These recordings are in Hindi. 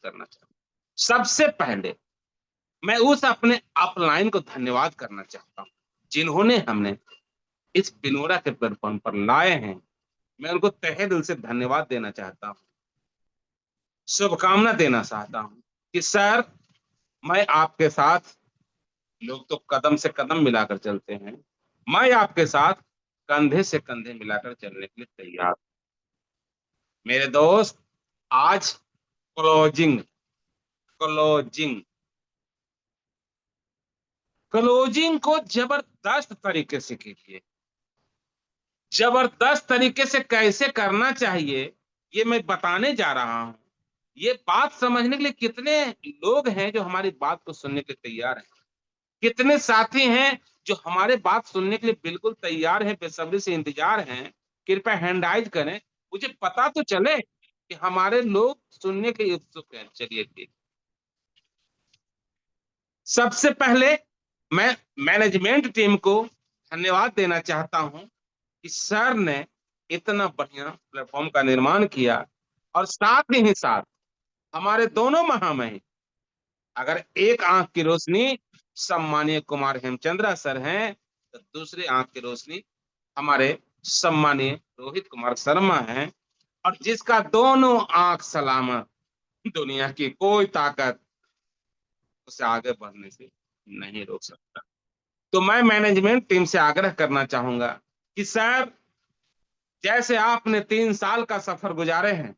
करना चाहता हूँ। सबसे पहले मैं उस अपने अपलाइन को धन्यवाद करना चाहता हूँ, जिन्होंने हमने इस बिनोरा के प्लेटफॉर्म पर लाए हैं। मैं उनको तहे दिल से धन्यवाद देना चाहता हूँ, शुभकामना देना चाहता हूँ कि सर, मैं आपके साथ, लोग तो कदम से कदम मिलाकर चलते हैं, मैं आपके साथ कंधे से कंधे मिलाकर चलने के लिए तैयार हूं। मेरे दोस्त, आज क्लोजिंग क्लोजिंग क्लोजिंग को जबरदस्त तरीके से कीजिए। जबरदस्त तरीके से कैसे करना चाहिए, ये मैं बताने जा रहा हूं। ये बात समझने के लिए कितने लोग हैं जो हमारी बात को सुनने के लिए तैयार हैं? कितने साथी हैं जो हमारे बात सुनने के लिए बिल्कुल तैयार हैं, बेसब्री से इंतजार हैं? कृपया हैंड राइज करें, मुझे पता तो चले कि हमारे लोग सुनने के उत्सुक हैं। चलिए ठीक। सबसे पहले मैं मैनेजमेंट टीम को धन्यवाद देना चाहता हूं कि सर ने इतना बढ़िया प्लेटफॉर्म का निर्माण किया, और साथ ही साथ हमारे दोनों महामहिम, अगर एक आंख की रोशनी सम्मानीय कुमार हेमचंद्रा सर हैं, तो दूसरी आंख की रोशनी हमारे सम्मानीय रोहित कुमार शर्मा हैं। और जिसका दोनों आंख सलामत, दुनिया की कोई ताकत उसे आगे बढ़ने से नहीं रोक सकता। तो मैं मैनेजमेंट टीम से आग्रह करना चाहूंगा कि सर, जैसे आपने 3 साल का सफर गुजारे हैं,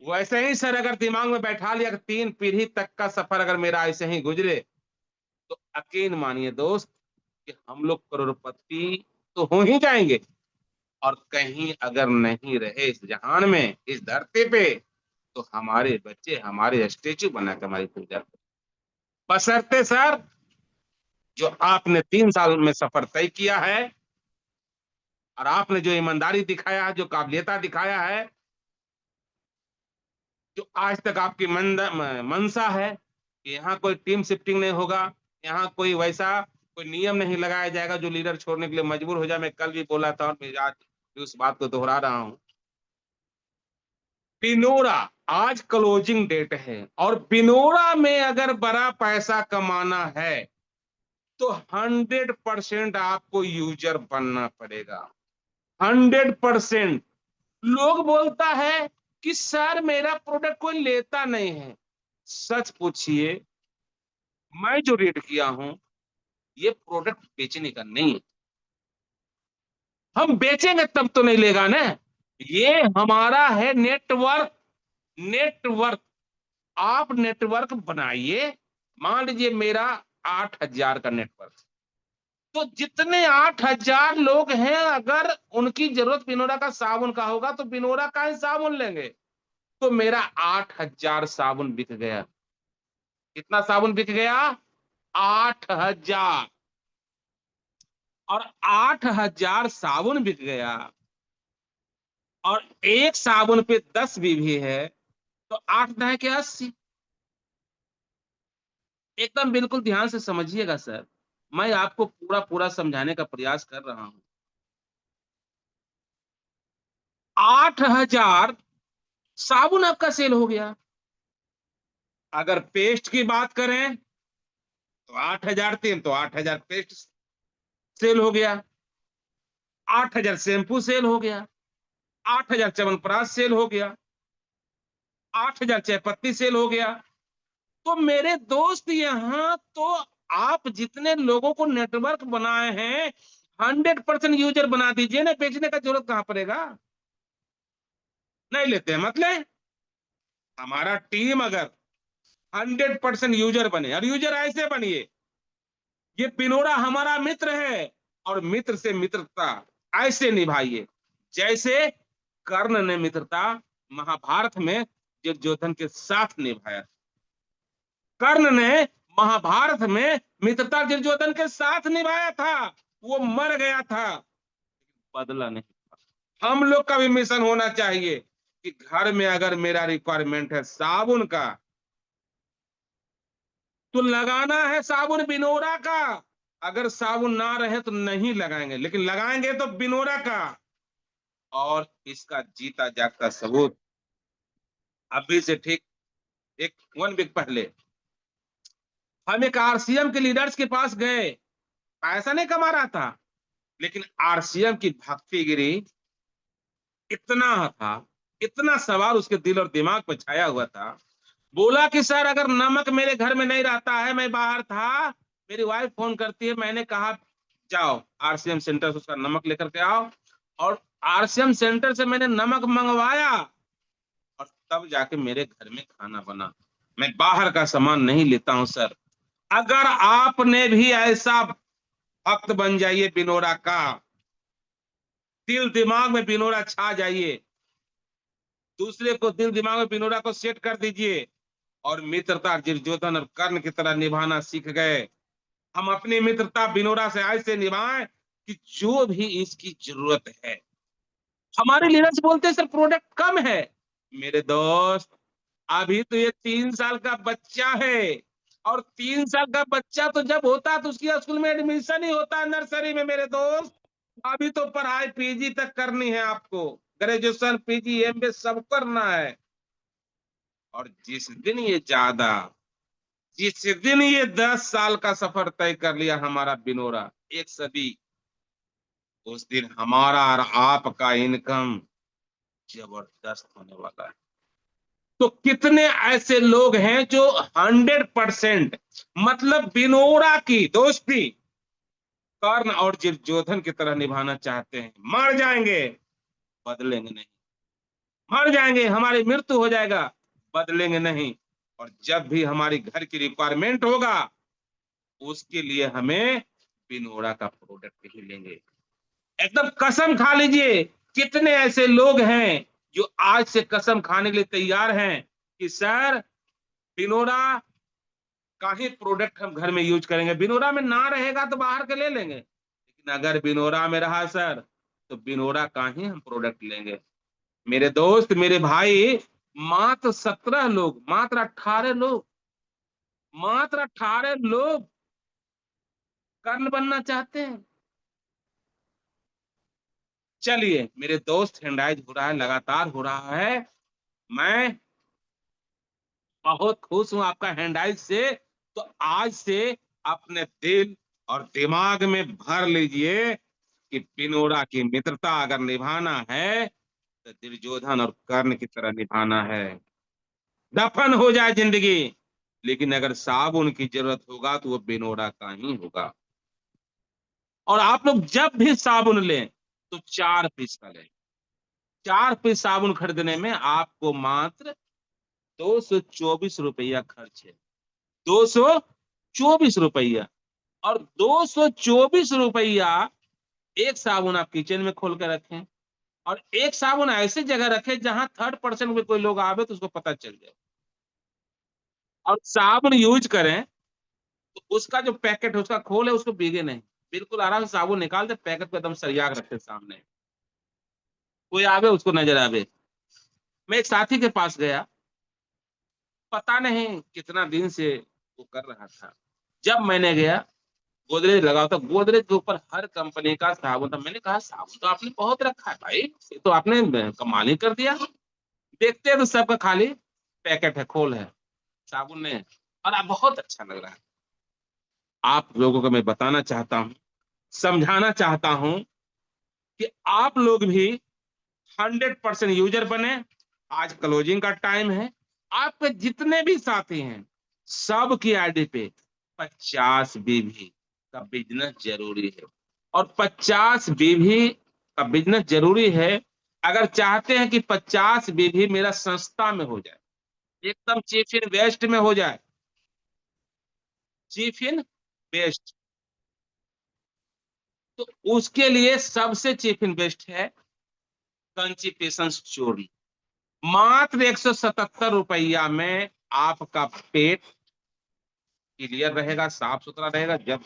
वैसे ही सर अगर दिमाग में बैठा लिया कि 3 पीढ़ी तक का सफर अगर मेरा ऐसे ही गुजरे, तो यकीन मानिए दोस्त कि हम लोग करोड़पति तो हो ही जाएंगे, और कहीं अगर नहीं रहे इस जहान में, इस धरती पे, तो हमारे बच्चे हमारे स्टेचू बनाकर हमारी पूजा करें। बशर्ते सर, जो आपने 3 साल में सफर तय किया है, और आपने जो ईमानदारी दिखाया है, जो काबिलियता दिखाया है, जो आज तक आपकी मंशा है कि यहाँ कोई टीम शिफ्टिंग नहीं होगा, यहाँ कोई वैसा कोई नियम नहीं लगाया जाएगा जो लीडर छोड़ने के लिए मजबूर हो जाए। मैं कल भी बोला था, और मैं आज भी उस बात को दोहरा रहा हूँ। बिनोरा, आज क्लोजिंग डेट है, और बिनोरा में अगर बड़ा पैसा कमाना है, तो 100% आपको यूजर बनना पड़ेगा। 100%। लोग बोलता है कि सर, मेरा प्रोडक्ट कोई लेता नहीं है। सच पूछिए, मैं जो रीड किया हूं, ये प्रोडक्ट बेचने का नहीं है। हम बेचेंगे तब तो नहीं लेगा ना। ये हमारा है नेटवर्क। नेटवर्क। आप नेटवर्क बनाइए। मान लीजिए मेरा 8,000 का नेटवर्क, तो जितने 8,000 लोग हैं, अगर उनकी जरूरत बिनोरा का साबुन का होगा, तो बिनोरा का ही साबुन लेंगे। तो मेरा 8,000 साबुन बिक गया। कितना साबुन बिक गया? 8,000। और 8,000 साबुन बिक गया, और एक साबुन पे 10 बीवी है, तो 8 के 80। एकदम बिल्कुल ध्यान से समझिएगा सर, मैं आपको पूरा पूरा समझाने का प्रयास कर रहा हूं। 8,000 साबुन आपका सेल हो गया। अगर पेस्ट की बात करें, तो 8,000 तेल, तो 8,000 पेस्ट सेल हो गया। 8,000 शैम्पू सेल हो गया। 8,000 च्यवनप्राश सेल हो गया। 8,000 चायपत्ती सेल हो गया। तो मेरे दोस्त, यहाँ तो आप जितने लोगों को नेटवर्क बनाए हैं, 100% यूजर बना दीजिए ना, बेचने का जरूरत कहां पड़ेगा? नहीं लेते हैं मतलब, हमारा टीम अगर 100% यूजर बने, और यूजर ऐसे बनिए, ये पिनोरा हमारा मित्र है, और मित्र से मित्रता ऐसे निभाइए जैसे कर्ण ने मित्रता महाभारत में दुर्योधन के साथ निभाया। कर्ण ने महाभारत में मित्रता दुर्योधन के साथ निभाया था। वो मर गया था, बदला नहीं। हम लोग का भी मिशन होना चाहिए कि घर में अगर मेरा रिक्वायरमेंट है साबुन का, तो लगाना है साबुन बिनोरा का। अगर साबुन ना रहे तो नहीं लगाएंगे, लेकिन लगाएंगे तो बिनोरा का। और इसका जीता जागता सबूत अभी से ठीक एक 1 वीक पहले हम एक आरसीएम के लीडर्स के पास गए। पैसा नहीं कमा रहा था, लेकिन आरसीएम की भक्तिगिरी इतना था, इतना सवाल उसके दिल और दिमाग पर छाया हुआ था। बोला कि सर अगर नमक मेरे घर में नहीं रहता है, मैं बाहर था, मेरी वाइफ फोन करती है, मैंने कहा जाओ आरसीएम सेंटर से उसका नमक लेकर के आओ, और आरसीएम सेंटर से मैंने नमक मंगवाया, और तब जाके मेरे घर में खाना बना। मैं बाहर का सामान नहीं लेता हूं सर। अगर आपने भी ऐसा भक्त बन जाइए बिनोरा का, दिल दिमाग में बिनोरा छा जाइए, दूसरे को दिल दिमाग में बिनोरा को सेट कर दीजिए, और मित्रता दुर्योधन और कर्ण की तरह निभाना सीख गए। हम अपनी मित्रता बिनोरा से ऐसे निभाएं कि जो भी इसकी जरूरत है। हमारे लीडर्स बोलते हैं सर प्रोडक्ट कम है। मेरे दोस्त, अभी तो ये 3 साल का बच्चा है, और 3 साल का बच्चा तो जब होता है तो उसकी स्कूल में एडमिशन ही होता है, नर्सरी में मेरे दोस्त। अभी तो पढ़ाई पीजी तक करनी है आपको, ग्रेजुएशन पीजी एमबीए सब करना है। और जिस दिन ये 10 साल का सफर तय कर लिया हमारा बिनोरा, एक सदी, उस दिन हमारा और आपका इनकम जबरदस्त होने वाला है। तो कितने ऐसे लोग हैं जो 100%, मतलब बिनोरा की दोस्ती कर्ण और दुर्योधन की तरह निभाना चाहते हैं। मर जाएंगे, बदलेंगे नहीं। मर जाएंगे, हमारी मृत्यु हो जाएगा, बदलेंगे नहीं। और जब भी हमारी घर की रिक्वायरमेंट होगा, उसके लिए हमें बिनोरा का प्रोडक्ट ही लेंगे। एकदम कसम खा लीजिए। कितने ऐसे लोग हैं जो आज से कसम खाने के लिए तैयार हैं कि सर बिनोरा का ही प्रोडक्ट हम घर में यूज करेंगे। बिनोरा में ना रहेगा तो बाहर के ले लेंगे, लेकिन अगर बिनोरा में रहा सर, तो बिनोरा का ही हम प्रोडक्ट लेंगे। मेरे दोस्त, मेरे भाई, मात्र 17 लोग, मात्र 18 लोग कर्ण बनना चाहते हैं। चलिए मेरे दोस्त, हैंडाइज हो रहा है, लगातार हो रहा है। मैं बहुत खुश हूं आपका हैंडाइज से। तो आज से अपने दिल और दिमाग में भर लीजिए कि बिनोरा की मित्रता अगर निभाना है तो दुर्योधन और कर्ण की तरह निभाना है। दफन हो जाए जिंदगी, लेकिन अगर साबुन की जरूरत होगा तो वो बिनोरा का ही होगा। और आप लोग जब भी साबुन लें तो 4 पीस का लें। 4 पीस साबुन खरीदने में आपको मात्र 224 रुपया खर्च है। 224 रुपया। और 224 रुपया एक साबुन आप किचन में खोल कर रखें, और एक साबुन ऐसी जगह रखें जहां 3rd पर्सन में कोई लोग आवे तो उसको पता चल जाए। और साबुन यूज करें तो उसका जो पैकेट है, उसका खोल है, उसको भीगे नहीं। बिल्कुल आराम से साबुन निकाल दे, पैकेट को एकदम सरिया के रखे सामने, कोई आवे उसको नजर आवे। मैं एक साथी के पास गया, पता नहीं कितना दिन से वो कर रहा था। जब मैंने गया, गोदरेज लगा था, गोदरेज के ऊपर हर कंपनी का साबुन था। मैंने कहा साबुन तो आपने बहुत रखा है भाई, ये तो आपने कमाल ही कर दिया। देखते हैं तो सबका खाली पैकेट है, खोल है, साबुन नहीं है। और आप बहुत अच्छा लग रहा है। आप लोगों को मैं बताना चाहता हूँ, समझाना चाहता हूँ कि आप लोग भी 100% यूजर बने। आज क्लोजिंग का टाइम है। आपके जितने भी साथी हैं, सबकी आईडी पे 50 बीवी का बिजनेस जरूरी है। और 50 बीवी का बिजनेस जरूरी है। अगर चाहते हैं कि 50 बीवी मेरा संस्था में हो जाए, एकदम चीफ इन वेस्ट में हो जाए, चीफ इन बेस्ट, तो उसके लिए सबसे चीफ इन बेस्ट है कंचिपेशन चोरी। मात्र 177 रुपया में आपका पेट क्लियर रहेगा, साफ सुथरा रहेगा। जब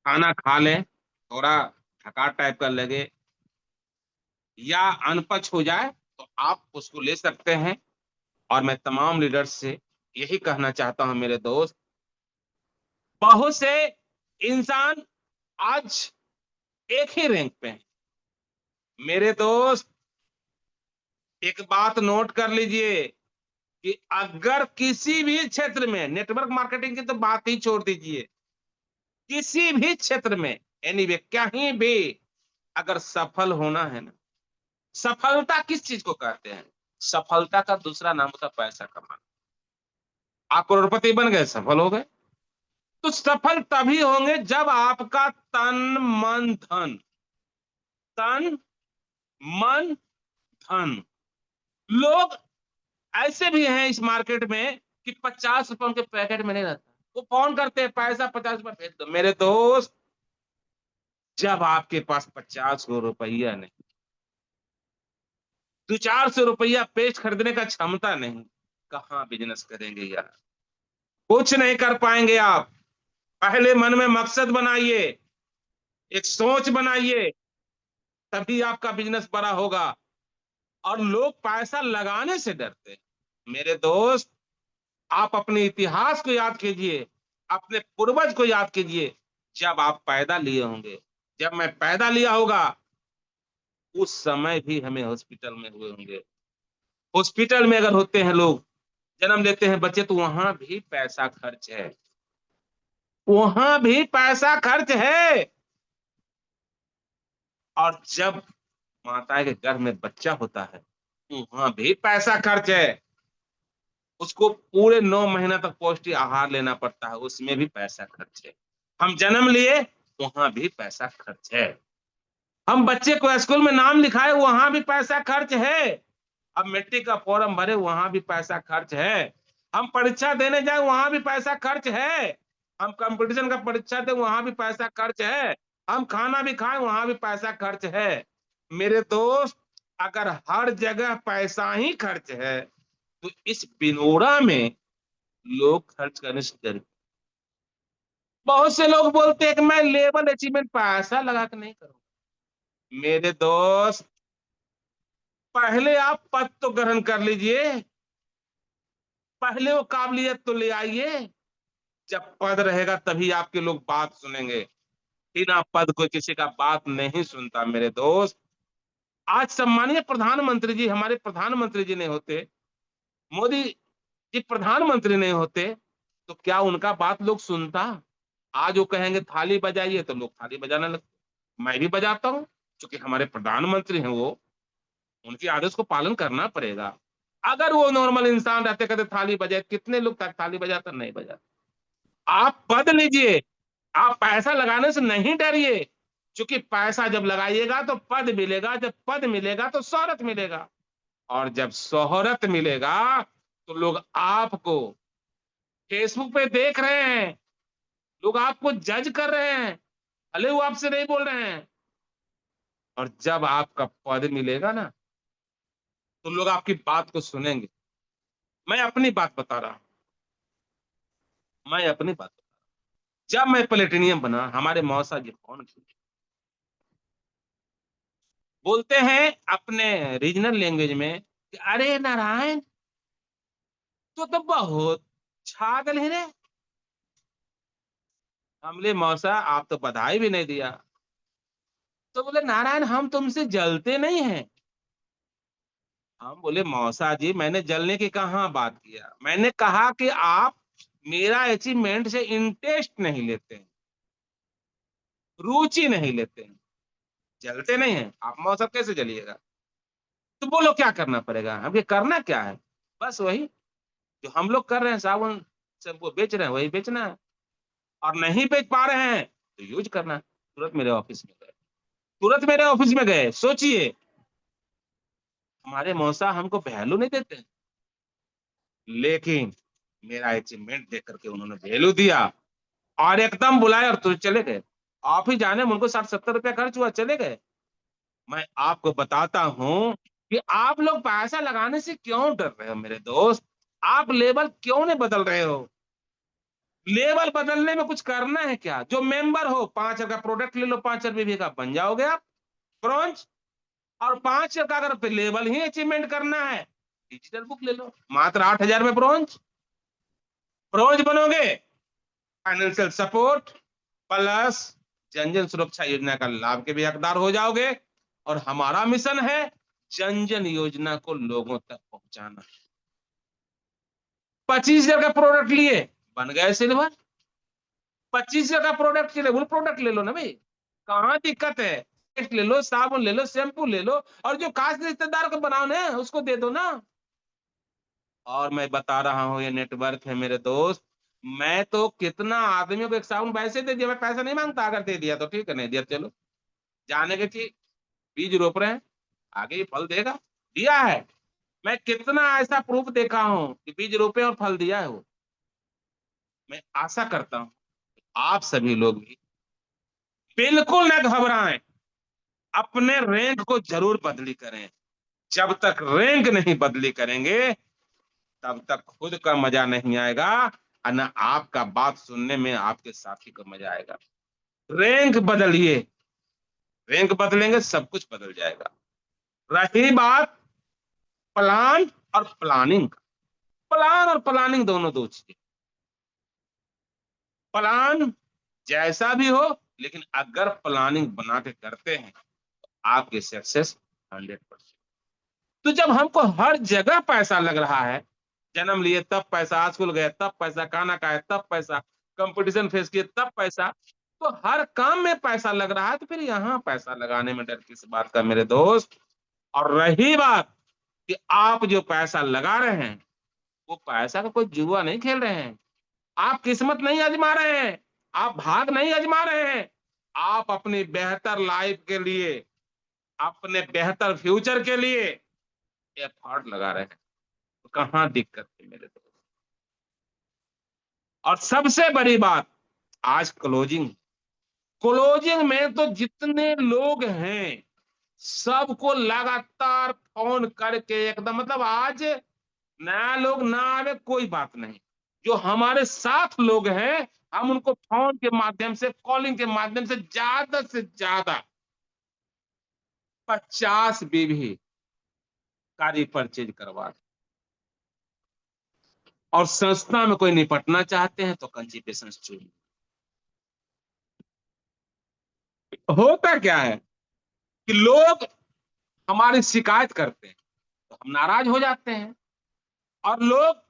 खाना खा लें, थोड़ा थकान टाइप का लगे या अनपच हो जाए, तो आप उसको ले सकते हैं। और मैं तमाम लीडर्स से यही कहना चाहता हूं मेरे दोस्त, बहुत से इंसान आज एक ही रैंक पे हैं। मेरे दोस्त, एक बात नोट कर लीजिए, कि अगर किसी भी क्षेत्र में, नेटवर्क मार्केटिंग की तो बात ही छोड़ दीजिए, किसी भी क्षेत्र में, एनीवे कहीं भी अगर सफल होना है ना, सफलता किस चीज को कहते हैं? सफलता का दूसरा नाम होता है पैसा कमाना। आप करोड़पति बन गए, सफल हो गए। तो सफल तभी होंगे जब आपका तन मन धन, तन मन धन। लोग ऐसे भी हैं इस मार्केट में कि 50 रुपए के पैकेट में नहीं रहता, वो फोन करते हैं पैसा 50 रुपए भेज दो। मेरे दोस्त, जब आपके पास 50 रुपया नहीं, 200-400 रुपया पेस्ट खरीदने का क्षमता नहीं, कहाँ बिजनेस करेंगे यार? कुछ नहीं कर पाएंगे आप। पहले मन में मकसद बनाइए, एक सोच बनाइए, तभी आपका बिजनेस बड़ा होगा। और लोग पैसा लगाने से डरते हैं। मेरे दोस्त, आप अपने इतिहास को याद कीजिए, अपने पूर्वज को याद कीजिए। जब आप पैदा लिए होंगे, जब मैं पैदा लिया होगा, उस समय भी हमें हॉस्पिटल में हुए होंगे। हॉस्पिटल में अगर होते हैं लोग, जन्म लेते हैं बच्चे, तो वहां भी पैसा खर्च है, वहां भी पैसा खर्च है। और जब माता के गर्भ में बच्चा होता है, वहां भी पैसा खर्च है। उसको पूरे 9 महीना तक पौष्टिक आहार लेना पड़ता है, उसमें भी पैसा खर्च है। हम जन्म लिए, वहां भी पैसा खर्च है। हम बच्चे को स्कूल में नाम लिखाए, वहां भी पैसा खर्च है। अब मैट्रिक का फॉर्म भरे, वहां भी पैसा खर्च है। हम परीक्षा देने जाए, वहां भी पैसा खर्च है। हम कंपटीशन का परीक्षा दे, वहां भी पैसा खर्च है। हम खाना भी खाएं, वहां भी पैसा खर्च है। मेरे दोस्त, अगर हर जगह पैसा ही खर्च है, तो इस बिनोरा में लोग खर्च करने से डरते। बहुत से लोग बोलते हैं कि मैं लेवल अचीवमेंट पैसा लगा के नहीं करूंगा। मेरे दोस्त, पहले आप पद तो ग्रहण कर लीजिए, पहले वो काबिलियत तो ले आइए। जब पद रहेगा तभी आपके लोग बात सुनेंगे। बिना पद कोई किसी का बात नहीं सुनता मेरे दोस्त। आज सम्मानीय प्रधानमंत्री जी, हमारे प्रधानमंत्री जी नहीं होते, मोदी जी प्रधानमंत्री नहीं होते, तो क्या उनका बात लोग सुनता? आज वो कहेंगे थाली बजाइए, तो लोग थाली बजाने लगते। मैं भी बजाता हूँ, क्योंकि हमारे प्रधानमंत्री हैं वो, उनके आदेश को पालन करना पड़ेगा। अगर वो नॉर्मल इंसान रहते, कहते थाली बजाए, कितने लोग थाली बजाते? नहीं बजाते। आप पद लीजिए, आप पैसा लगाने से नहीं डरिए, क्योंकि पैसा जब लगाइएगा तो पद मिलेगा, जब पद मिलेगा तो शोहरत मिलेगा, और जब शोहरत मिलेगा तो लोग आपको फेसबुक पे देख रहे हैं, लोग आपको जज कर रहे हैं, भले वो आपसे नहीं बोल रहे हैं। और जब आपका पद मिलेगा ना, तो लोग आपकी बात को सुनेंगे। मैं अपनी बात बता रहा हूं, मैं अपनी बात बता रहा हूं। जब मैं प्लेटिनियम बना, हमारे मौसा जी फोन किए, बोलते हैं अपने रीजनल लैंग्वेज में कि अरे नारायण, तो बहुत छागल है रे। हमले मौसा, आप तो बधाई भी नहीं दिया। तो बोले नारायण, हम तुमसे जलते नहीं हैं। हम बोले मौसा जी, मैंने जलने की कहाँ बात किया, मैंने कहा कि आप मेरा अचीवमेंट से इंटरेस्ट नहीं लेते हैं, रुचि नहीं लेते हैं, जलते नहीं हैं। आप मौसा कैसे जलिएगा? तो बोलो क्या करना पड़ेगा? हम ये करना क्या है? बस वही जो हम लोग कर रहे हैं, साबुन सबको बेच रहे हैं, वही बेचना है। और नहीं बेच पा रहे हैं तो यूज करना है। तुरंत मेरे ऑफिस में गए, तुरंत मेरे ऑफिस में गए। सोचिए, हमारे मौसा हमको वैल्यू नहीं देते हैं, लेकिन मेरा अचीवमेंट देख करके उन्होंने वैल्यू दिया, और एकदम बुलाए और तुरंत चले गए। आप ही जाने, उनको 60-70 रुपया खर्च हुआ, चले गए। मैं आपको बताता हूं कि आप लोग पैसा लगाने से क्यों डर रहे हो मेरे दोस्त। आप लेवल क्यों नहीं बदल रहे हो? लेवल बदलने में कुछ करना है क्या? जो मेंबर हो, 5 का प्रोडक्ट ले लो, 5 रुपये का बन जाओगे आप ब्रॉन्ज। और 5 का अगर लेवल ही अचीवमेंट करना है, डिजिटल बुक ले लो, मात्र 8,000 में ब्रॉन्ज, ब्रॉन्ज बनोगे। फाइनेंशियल सपोर्ट प्लस जन जन सुरक्षा योजना का लाभ के भी हकदार हो जाओगे। और हमारा मिशन है जन जन योजना को लोगों तक पहुंचाना। 25,000 का प्रोडक्ट लिए, बन गए सिल्वर। 25,000 का प्रोडक्ट चाहिए, वो प्रोडक्ट ले लो ना भाई, कहाँ दिक्कत है। पेस्ट ले लो, साबुन ले लो, शैम्पू ले लो, और जो खास रिश्तेदार को बनाओ ना उसको दे दो ना। और मैं बता रहा हूँ, ये नेटवर्क है मेरे दोस्त। मैं तो कितना आदमियों को एक साबुन वैसे दे दिया, मैं पैसा नहीं मांगता, अगर दे दिया तो ठीक है, नहीं दिया तो चलो जाने के, कि बीज रोप रहे हैं, आगे ये फल देगा, दिया है। मैं कितना ऐसा प्रूफ देखा हूं कि बीज रोपे और फल दिया है वो। मैं आशा करता हूं आप सभी लोग भी बिल्कुल न घबराएं, अपने रैंक को जरूर बदली करें। जब तक रैंक नहीं बदली करेंगे तब तक खुद का मजा नहीं आएगा, और न आपका बात सुनने में आपके साथी को मजा आएगा। रैंक बदलिए, रैंक बदलेंगे सब कुछ बदल जाएगा। रही बात प्लान और प्लानिंग, प्लान और प्लानिंग दोनों दो चीजें। प्लान जैसा भी हो, लेकिन अगर प्लानिंग बना के करते हैं तो आपकी सक्सेस 100%। तो जब हमको हर जगह पैसा लग रहा है, जन्म लिए तब पैसा, स्कूल गए तब पैसा, खाना खाए तब पैसा, कंपटीशन फेस किए तब पैसा, तो हर काम में पैसा लग रहा है, तो फिर यहाँ पैसा लगाने में डर किस बात का मेरे दोस्त। और रही बात कि आप जो पैसा लगा रहे हैं, वो पैसा का कोई जुआ नहीं खेल रहे हैं, आप किस्मत नहीं आजमा रहे हैं, आप भाग नहीं आजमा रहे हैं, आप अपनी बेहतर लाइफ के लिए, अपने बेहतर फ्यूचर के लिए एफर्ट लगा रहे हैं। तो कहाँ दिक्कत है मेरे दोस्त। और सबसे बड़ी बात, आज क्लोजिंग, क्लोजिंग में तो जितने लोग हैं सबको लगातार फोन करके एकदम, मतलब आज नया लोग ना आवे कोई बात नहीं, जो हमारे साथ लोग हैं हम उनको फोन के माध्यम से, कॉलिंग के माध्यम से ज्यादा 50 बीवी का रिपर्चेज करवा दें। और संस्था में कोई निपटना चाहते हैं तो कंसल्टेशन चुनिए। होता क्या है कि लोग हमारी शिकायत करते हैं तो हम नाराज हो जाते हैं, और लोग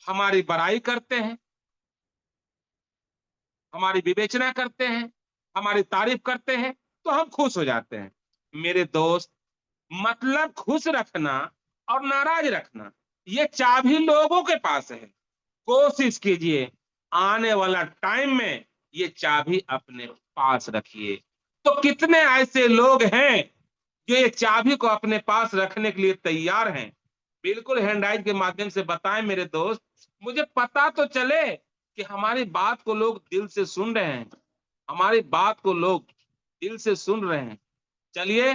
हमारी बड़ाई करते हैं, हमारी विवेचना करते हैं, हमारी तारीफ करते हैं, तो हम खुश हो जाते हैं। मेरे दोस्त, मतलब खुश रखना और नाराज रखना, ये चाबी लोगों के पास है। कोशिश कीजिए आने वाला टाइम में ये चाबी अपने पास रखिए। तो कितने ऐसे लोग हैं जो ये चाबी को अपने पास रखने के लिए तैयार हैं? बिल्कुल हैंडराइज के माध्यम से बताएं मेरे दोस्त, मुझे पता तो चले कि हमारी बात को लोग दिल से सुन रहे हैं, हमारी बात को लोग दिल से सुन रहे हैं। चलिए,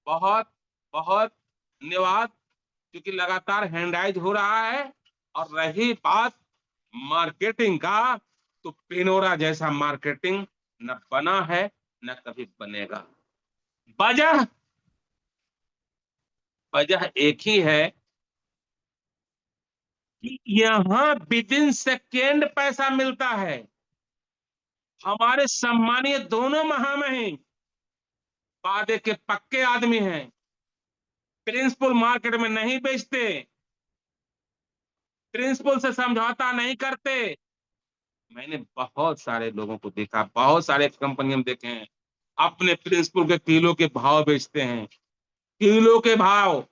बहुत बहुत धन्यवाद, क्योंकि लगातार हैंडराइज हो रहा है। और रही बात मार्केटिंग का, तो पिनोरा जैसा मार्केटिंग न बना है, न कभी बनेगा। वजह, वजह एक ही है कि यहाँ विद इन सेकेंड पैसा मिलता है। हमारे सम्मानीय दोनों महामहिम वादे के पक्के आदमी हैं, प्रिंसिपल मार्केट में नहीं बेचते, प्रिंसिपल से समझौता नहीं करते। मैंने बहुत सारे लोगों को देखा, बहुत सारे कंपनियां देखे हैं, अपने प्रिंसिपल के किलो के भाव बेचते हैं, किलो के भाव।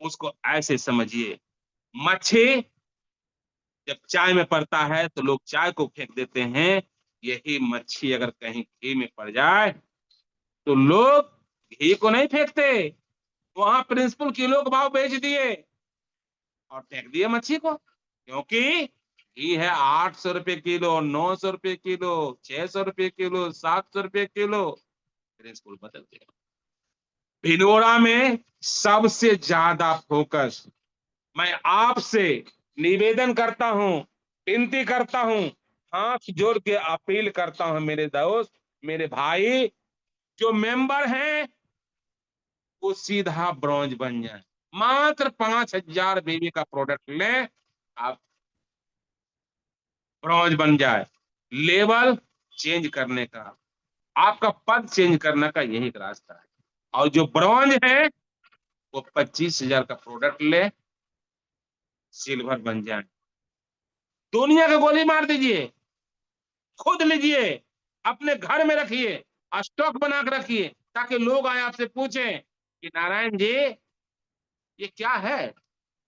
उसको ऐसे समझिए, मच्छी जब चाय में पड़ता है तो लोग चाय को फेंक देते हैं, यही मच्छी अगर कहीं घी में पड़ जाए तो लोग घी को नहीं फेंकते, वहां प्रिंसिपल किलो के भाव बेच दिए और फेंक दिए मच्छी को, क्योंकि घी है 800 रुपये किलो, 900 रुपये किलो, 600 रुपये किलो, 700 रुपये किलो, प्रिंसिपल बदल दिया। भिनोरा में सबसे ज्यादा फोकस, मैं आपसे निवेदन करता हूं, विनती करता हूं, हाथ जोड़ के अपील करता हूं मेरे दोस्त, मेरे भाई, जो मेंबर हैं वो सीधा ब्रॉन्ज बन जाए। मात्र 5,000 बीबी का प्रोडक्ट लें, आप ब्रॉन्ज बन जाए। लेवल चेंज करने का, आपका पद चेंज करने का यही एक रास्ता है। और जो ब्रॉन्ज है वो 25,000 का प्रोडक्ट ले, सिल्वर बन जाए। दुनिया को गोली मार दीजिए, खुद लीजिए, अपने घर में रखिए, स्टॉक बना कर रखिए, ताकि लोग आए आपसे पूछें कि नारायण जी ये क्या है।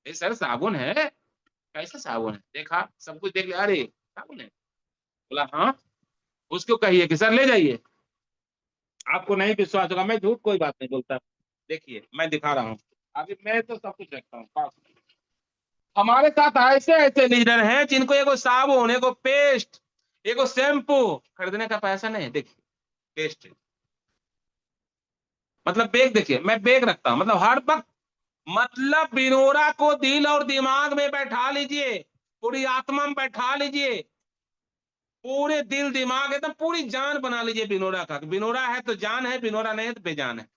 ये सर साबुन है। कैसा साबुन है? देखा, सब कुछ देख लिया, अरे साबुन है। बोला हाँ। उसको कहिए कि सर ले जाइए। आपको नहीं विश्वास होगा, मैं झूठ कोई बात नहीं बोलता। देखिए मैं दिखा रहा हूँ, अभी मैं तो सब कुछ रखता हूँ पास में। हमारे साथ ऐसे ऐसे लीडर हैं जिनको एगो साबुन, एगो पेस्ट, एगो शैम्पू खरीदने का पैसा नहीं है। देखिए पेस्ट, मतलब बैग देखिए, मैं बैग रखता हूँ, मतलब हर वक्त, मतलब बिनोरा को दिल और दिमाग में बैठा लीजिए, पूरी आत्मा में बैठा लीजिए, पूरे दिल दिमाग एकदम पूरी जान बना लीजिए बिनोरा का। बिनोरा है तो जान है, बिनोरा नहीं है तो बेजान है।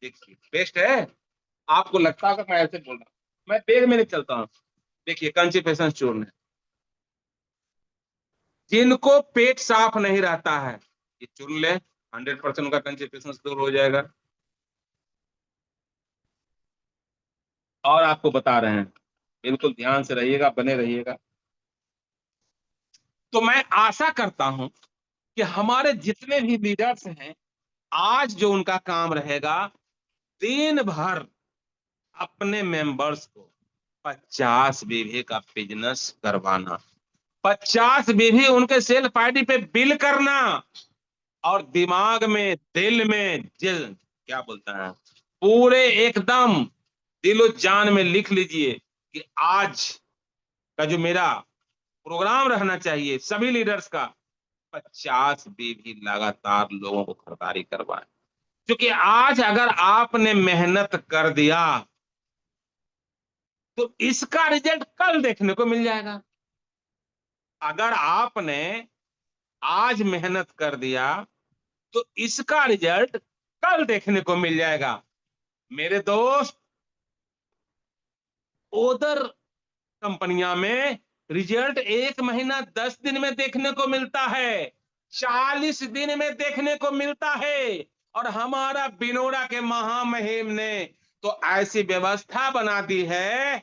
देखिए बेस्ट है। आपको लगता होगा मैं ऐसे बोल रहा हूँ, मैं बैग में नहीं चलता हूँ। देखिए कंची फेशन चूर्ण है, जिनको पेट साफ नहीं रहता है ये चुन ले, 100% उनका कंस्टिपेशन दूर हो जाएगा। और आपको बता रहे हैं, बिल्कुल ध्यान से रहिएगा, बने रहिएगा। तो मैं आशा करता हूं कि हमारे जितने भी लीडर्स हैं, आज जो उनका काम रहेगा, दिन भर अपने मेंबर्स को 50 बीघे का बिजनेस करवाना, 50 बीघे उनके सेल्फ आईडी पे बिल करना, और दिमाग में, दिल में, दिल क्या बोलता है, पूरे एकदम दिलो जान में लिख लीजिए कि आज का जो मेरा प्रोग्राम रहना चाहिए सभी लीडर्स का, 50 बीघे लगातार लोगों को खरीदारी करवाए। क्योंकि आज अगर आपने मेहनत कर दिया तो इसका रिजल्ट कल देखने को मिल जाएगा। अगर आपने आज मेहनत कर दिया तो इसका रिजल्ट कल देखने को मिल जाएगा। मेरे दोस्त, उधर कंपनियां में रिजल्ट 1 महीना 10 दिन में देखने को मिलता है, 40 दिन में देखने को मिलता है। और हमारा बिनोरा के महामहिम ने तो ऐसी व्यवस्था बना दी है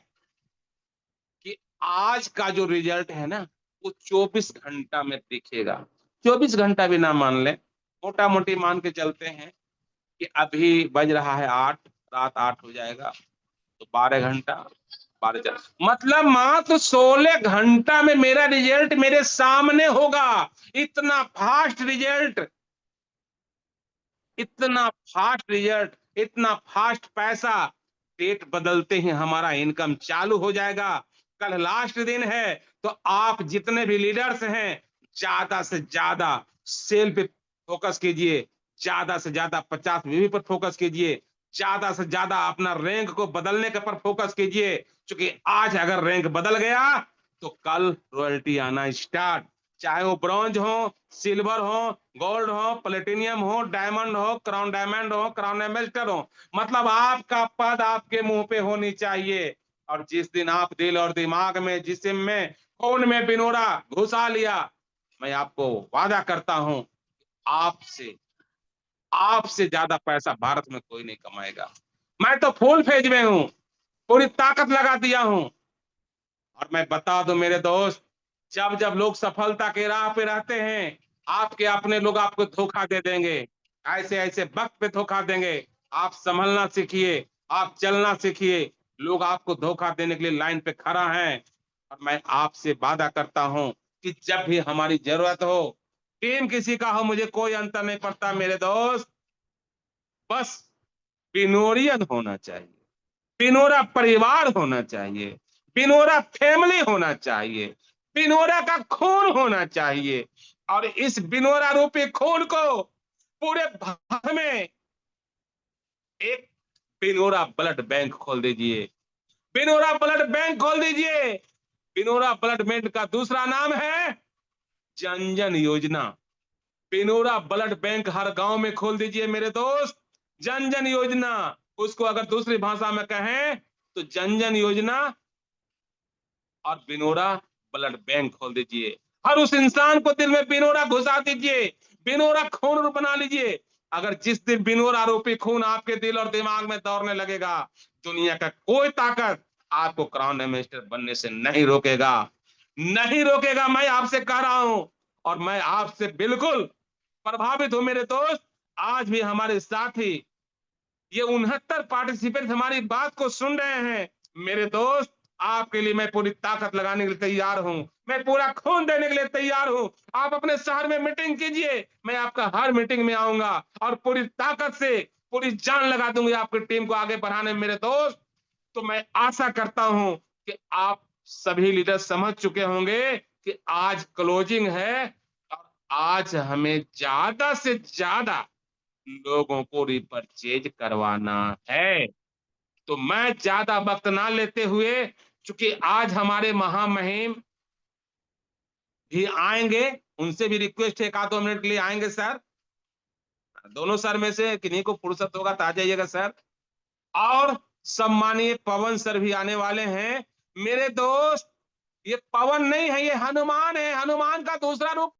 कि आज का जो रिजल्ट है ना, वो 24 घंटा में दिखेगा। 24 घंटा भी ना मान ले, मोटा मोटी मान के चलते हैं कि अभी बज रहा है 8, रात 8 हो जाएगा, तो 12 घंटा, 12 मतलब मात्र 16 घंटा में मेरा रिजल्ट मेरे सामने होगा। इतना फास्ट रिजल्ट, इतना फास्ट रिजल्ट, इतना फास्ट पैसा। डेट बदलते ही हमारा इनकम चालू हो जाएगा। कल लास्ट दिन है, तो आप जितने भी लीडर्स हैं, ज्यादा से ज्यादा सेल पे फोकस कीजिए, ज्यादा से ज्यादा 50 बीवी पर फोकस कीजिए, ज्यादा से ज्यादा अपना रैंक को बदलने के पर फोकस कीजिए। क्योंकि आज अगर रैंक बदल गया तो कल रॉयल्टी आना स्टार्ट, चाहे वो ब्रॉन्ज हो, सिल्वर हो, गोल्ड हो, प्लेटिनियम हो, डायमंड हो, क्राउन डायमंड हो, क्राउन एम्बेसडर हो, मतलब आपका पद आपके मुंह पे होनी चाहिए। और जिस दिन आप दिल और दिमाग में, जिस्म में, खून में बिनोरा घुसा लिया, मैं आपको वादा करता हूं, आपसे आपसे ज्यादा पैसा भारत में कोई नहीं कमाएगा। मैं तो फुल फेज में हूं, पूरी ताकत लगा दिया हूं। और मैं बता दूं मेरे दोस्त, जब जब लोग सफलता के राह पे रहते हैं, आपके अपने लोग आपको धोखा दे देंगे, ऐसे ऐसे वक्त पे धोखा देंगे। आप संभलना सीखिए, आप चलना सीखिए। लोग आपको धोखा देने के लिए लाइन पे खड़ा है। और मैं आपसे वादा करता हूं कि जब भी हमारी जरूरत हो, टीम किसी का हो, मुझे कोई अंतर नहीं पड़ता मेरे दोस्त, बस बिनोरियन होना चाहिए, बिनोरा परिवार होना चाहिए, बिनोरा फैमिली होना चाहिए, बिनोरा का खून होना चाहिए। और इस बिनोरा रूपी खून को पूरे भारत में एक बिनोरा ब्लड बैंक खोल दीजिए, बिनोरा ब्लड बैंक खोल दीजिए। बिनोरा ब्लड बैंक का दूसरा नाम है जन जन योजना। बिनोरा ब्लड बैंक हर गांव में खोल दीजिए मेरे दोस्त, जन जन योजना। उसको अगर दूसरी भाषा में कहें तो जन जन योजना और बिनोरा ब्लड बैंक खोल दीजिए। हर उस इंसान को दिल में बिनोरा घुसा दीजिए, बिनोरा खून बना लीजिए। अगर जिस दिन बिनोरा आरोपी खून आपके दिल और दिमाग में दौड़ने लगेगा, दुनिया का कोई ताकत आपको क्राउन एम्बेसडर बनने से नहीं रोकेगा। नहीं रोकेगा, मैं आपसे कह रहा हूं। और मैं आपसे बिल्कुल प्रभावित हूं मेरे दोस्त। आज भी हमारे साथी ये 69 पार्टिसिपेंट हमारी बात को सुन रहे हैं। मेरे दोस्त, आपके लिए मैं पूरी ताकत लगाने के लिए तैयार हूं, मैं पूरा खून देने के लिए तैयार हूं। आप अपने शहर में मीटिंग कीजिए, मैं आपका हर मीटिंग में आऊंगा और पूरी ताकत से पूरी जान लगा दूंगी आपकी टीम को आगे बढ़ाने में मेरे दोस्त। तो मैं आशा करता हूं कि आप सभी लीडर समझ चुके होंगे कि आज क्लोजिंग है और आज हमें ज्यादा से ज्यादा लोगों को रिपर्चेज करवाना है। तो मैं ज्यादा वक्त ना लेते हुए, चूंकि आज हमारे महामहिम भी आएंगे, उनसे भी रिक्वेस्ट है, एक आध 2 मिनट के लिए आएंगे सर। दोनों सर में से किन्हीं को फुर्सत होगा तो आ जाइएगा सर। और सम्मानीय पवन सर भी आने वाले हैं। मेरे दोस्त, ये पवन नहीं है, ये हनुमान है, हनुमान का दूसरा रूप